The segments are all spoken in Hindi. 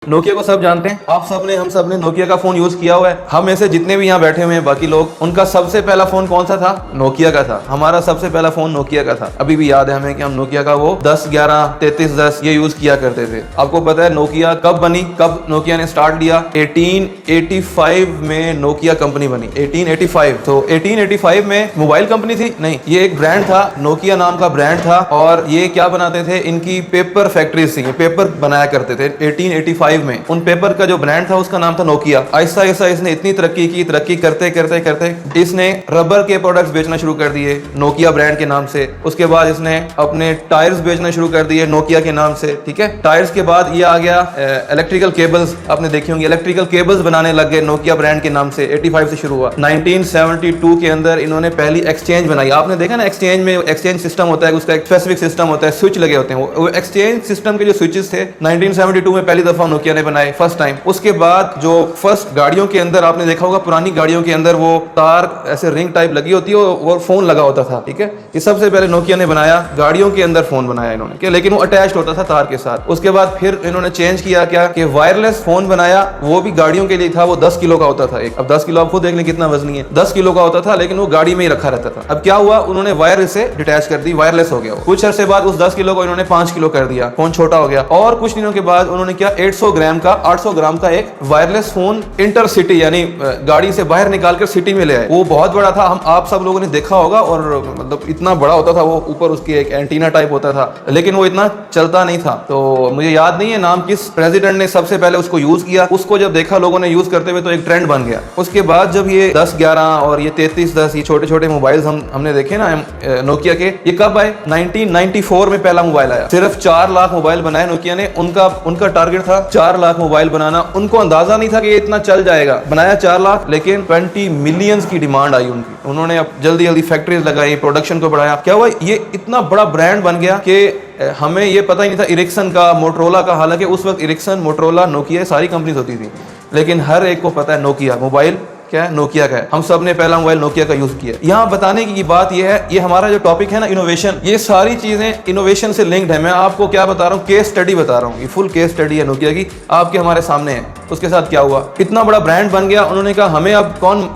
नोकिया को सब जानते हैं, आप सब ने, हम सब ने नोकिया का फोन यूज किया हुआ है। हम में से जितने भी यहाँ बैठे हुए हैं बाकी लोग, उनका सबसे पहला फोन कौन सा था? नोकिया का था। हमारा सबसे पहला फोन नोकिया का था। अभी भी याद है हमें कि हम नोकिया का वो 10 11 33 10 ये यूज किया करते थे। आपको पता है नोकिया कब बनी, कब नोकिया ने स्टार्ट लिया? 1885 में नोकिया कंपनी बनी। 1885। तो 1885 में मोबाइल कंपनी थी नहीं, ये एक ब्रांड था, नोकिया नाम का ब्रांड था। और ये क्या बनाते थे? इनकी पेपर फैक्ट्रीज थी, पेपर बनाया करते थे। 1885 में उन पेपर का जो ब्रांड था उसका नाम था नोकिया। आहिस्ता आहिस्ता इसने इतनी तरक्की की, तरक्की करते करते करते इसने रबर के प्रोडक्ट्स बेचना शुरू कर दिए नोकिया ब्रांड के नाम से। उसके बाद इसने अपने टायर्स बेचना शुरू कर दिए नोकिया के नाम से। ठीक है, टायर्स के बाद ये आ गया इलेक्ट्रिकल केबल्स। आपने देखी होंगी, इलेक्ट्रिकल केबल्स बनाने लग गए नोकिया ब्रांड के नाम से। 85 से शुरू हुआ। 1972 के अंदर इन्होंने पहली एक्सचेंज बनाई। आपने देखा ना, एक्सचेंज में एक्सचेंज सिस्टम होता है, उसका एक स्पेसिफिक सिस्टम होता है, स्विच लगे होते हैं। वो एक्सचेंज सिस्टम के जो स्विचेस थे 1972 में पहली दफा नोकिया ने बनाए, फर्स्ट टाइम। उसके बाद जो फर्स्ट गाड़ियों के अंदर आपने देखा होगा, पुरानी गाड़ियों के अंदर वो तार ऐसे रिंग टाइप लगी होती है, वो फोन लगा होता था। ठीक है, ये सबसे पहले नोकिया ने बनाया, गाड़ियों के अंदर फोन बनाया इन्होंने, लेकिन वो अटैच्ड होता था तार के साथ। उसके बाद फिर इन्होंने चेंज किया क्या कि वायरलेस फोन बनाया, वो भी गाड़ियों के लिए था। वो 10 किलो का होता था एक। अब 10 किलो आप खुद देख लें कितना वजनी है। 10 किलो का होता था, लेकिन वो गाड़ी में ही रखा रहता था। अब क्या हुआ, उन्होंने वायर से डिटैच कर दी, वायरलेस हो गया। कुछ अरसे बाद उस 10 किलो को इन्होंने 5 किलो कर दिया, फोन छोटा हो गया। और कुछ दिनों के बाद उन्होंने क्या, 800 ग्राम का एक वायरलेस फोन इंटरसिटी, यानी गाड़ी से बाहर निकालकर सिटी में ले आए। वो बहुत बड़ा था, हम आप सब लोगों ने देखा होगा। और मतलब इतना बड़ा होता था वो, ऊपर उसकी एक एंटीना टाइप होता था, लेकिन वो इतना चलता नहीं था। तो मुझे याद नहीं है नाम किस प्रेसिडेंट ने सबसे पहले उसको यूज किया। उसको जब देखा लोगों ने यूज करते हुए तो एक ट्रेंड बन गया। उसके बाद जब ये 10 11 और ये 33 10 ये छोटे छोटे मोबाइल हमने देखे ना नोकिया के, ये कब आए? 1994 में पहला मोबाइल आया। सिर्फ 4 लाख मोबाइल बनाए नोकिया ने। उनका टारगेट था 4 लाख मोबाइल बनाना। उनको अंदाजा नहीं था कि ये इतना चल जाएगा। बनाया 4 लाख, लेकिन 20 मिलियंस की डिमांड आई उनकी। उन्होंने अब जल्दी जल्दी फैक्ट्रीज लगाई, प्रोडक्शन को बढ़ाया। क्या हुआ, ये इतना बड़ा ब्रांड बन गया कि हमें ये पता ही नहीं था इरिक्सन का, मोटरोला का। हालांकि उस वक्त इरिक्सन, मोटरोला, नोकिया सारी कंपनीज होती थी, लेकिन हर एक को पता है नोकिया मोबाइल क्या है, नोकिया का है। हम सब ने पहला मोबाइल नोकिया का यूज किया। यहाँ बताने की बात यह है, ये हमारा जो टॉपिक है ना, इनोवेशन, ये सारी चीजें इनोवेशन से लिंक्ड है। मैं आपको क्या बता रहा हूँ, केस स्टडी बता रहा हूँ। ये फुल केस स्टडी है नोकिया की, आपके हमारे सामने है। उसके साथ क्या हुआ, इतना बड़ा ब्रांड बन गया। उन्होंने कहा हमें अब कौन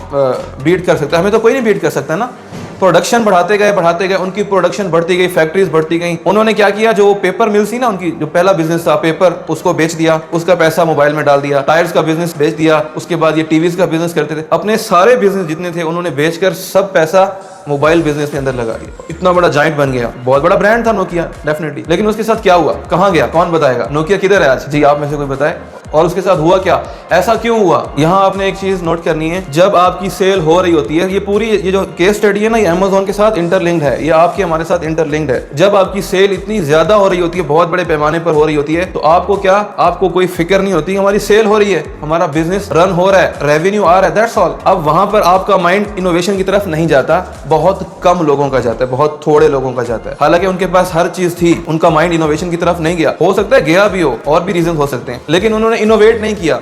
बीट कर सकता है? हमें तो कोई नहीं बीट कर सकता ना। प्रोडक्शन बढ़ाते गए, उनकी प्रोडक्शन बढ़ती गई, फैक्ट्रीज बढ़ती गई। उन्होंने क्या किया, जो पेपर मिल थी ना, उनकी जो पहला बिजनेस था पेपर, उसको बेच दिया, उसका पैसा मोबाइल में डाल दिया। टायर्स का बिजनेस बेच दिया। उसके बाद ये टीवीज का बिजनेस करते थे। अपने सारे बिजनेस जितने थे उन्होंने बेचकर सब पैसा मोबाइल बिजनेस के अंदर लगा दिया। इतना बड़ा जाइंट बन गया। बहुत बड़ा ब्रांड था नोकिया, डेफिनेटली। लेकिन उसके साथ क्या हुआ, कहां गया, कौन बताएगा? नोकिया किधर है आज? जी, आप में से कोई बताए। और उसके साथ हुआ क्या, ऐसा क्यों हुआ? यहाँ आपने एक चीज नोट करनी है, जब आपकी सेल हो रही होती है, ये पूरी ये जो केस स्टडी है ना, ये अमेज़न के साथ इंटरलिंक्ड है, ये आपके हमारे साथ इंटरलिंक्ड है। जब आपकी सेल इतनी ज्यादा हो रही होती है, बहुत बड़े पैमाने पर हो रही होती है, तो आपको क्या, आपको कोई फिक्र नहीं होती, हमारी सेल हो रही है, हमारा बिजनेस रन हो रहा है, रेवेन्यू आ रहा है, दैट्स ऑल। अब वहां पर आपका माइंड इनोवेशन की तरफ नहीं जाता। बहुत कम लोगों का जाता है, बहुत थोड़े लोगों का जाता है। हालांकि उनके पास हर चीज थी, उनका माइंड इनोवेशन की तरफ नहीं गया। हो सकता है गया भी हो, और भी रीजन हो सकते हैं, लेकिन उन्होंने इनोवेट नहीं किया।